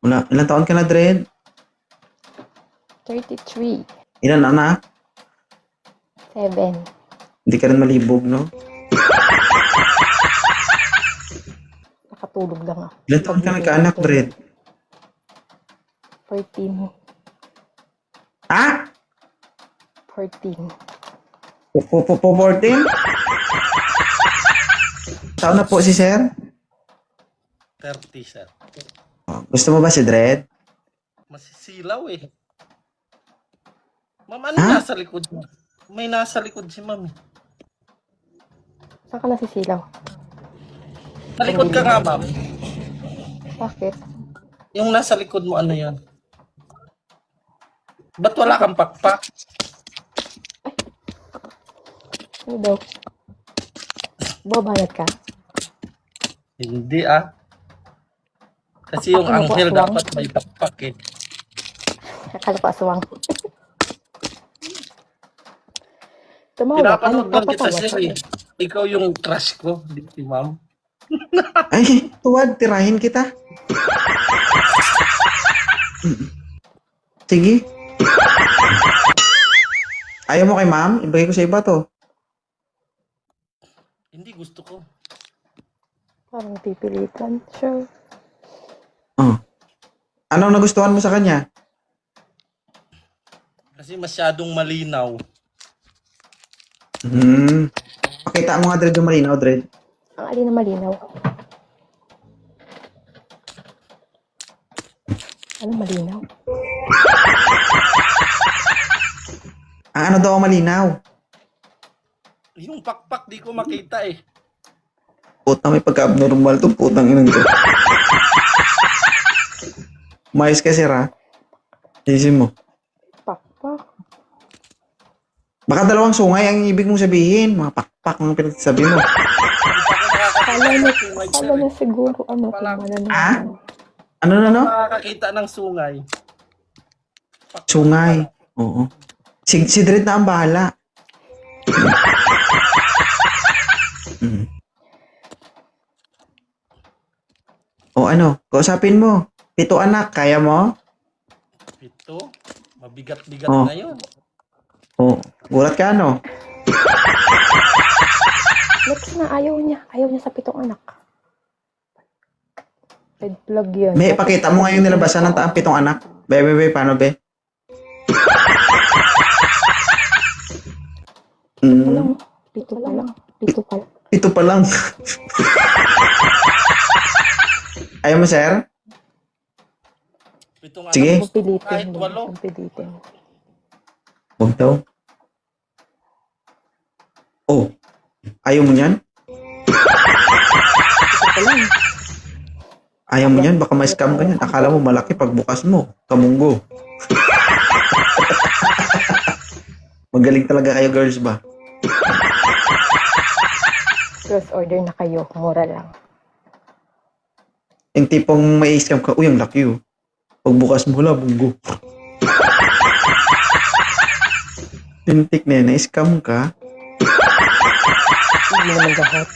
Wala. Ilang taon ka na, Dred? 33. Ilan anak? 7. Hindi ka rin malibog, no? Nakatulog lang ako. Ilan taon ka nagkaanak, Dred? 14. Ah? 14. 14? Taon na po si Sir? 30, sir. Oh, gusto mo ba si Dred? Masisilaw eh. Ma'am, ano Ha? nasa likod mo? May nasa likod si ma'am. Saan ka nasisilaw? Sa likod ka nga, ma'am. Bakit? Yung nasa likod mo, ano yan? Ba't wala kang pakpak? Ano daw? Babanat ka? Hindi ah. Kasi yung Pakpak, ano po, anghel aswang? dapat may pakpak eh. Akala ko aswang. Tumawa ka, Pinapanood lang kita, nagpapatawa sir ka. eh. Ikaw yung crush ko, di si ma'am. Ay, tuwad, tirahin kita. Sige. Ayaw mo kay ma'am? Ibigay ko sa iba to. Hindi gusto ko. Parang pipilitan. Sure. Oh. Anong nagustuhan mo sa kanya? Kasi masyadong malinaw. Pakita mo nga, Dred, yung malinaw, Dred. Ang alin na malinaw. Ano malinaw? Ang ano daw ang malinaw? Yung pakpak di ko makita eh. Puta, may pagka-abnormal to. Putang inang to. Mayos ka, Sir, ha? Isin mo. Pakpak. Baka dalawang sungay ang ibig mong sabihin. Mga pakpak ang pinagsasabi mo. Kala na siguro ano kung malalaman. Ah? Ano na, no? Nakakakita ng sungay. Sungay. Oo. Si Dred na ang bahala. Mm. O ano, kausapin mo. 7 anak, kaya mo? Ito, mabigat-bigat Oh. na yun. O, gulat ka, no? Next na, ayaw niya. Ayaw niya sa 7 anak. Red flag yan. May ipakita mo nga yung nilabasan ng 7 anak. Be, paano, be? Alam mo, dito pa lang. Dito pa lang. 7 pa lang. Ayaw mo, sir? Pitong Sige. anak, Pilitin. kahit 8. Pilitin. Huwag daw. Oh, ayaw mo niyan? Dito pa lang. Ayaw mo niyan? Baka ma-scam ka niyan. Akala mo malaki pagbukas mo. Kamunggo. Magaling talaga kayo, girls ba? Close order na kayo. Mura lang. Yung tipong may scam ka, uy, ang laki oh. Pagbukas mo, wala, bunggo. Pintik na yan, na-scam ka. Hindi naman lahat.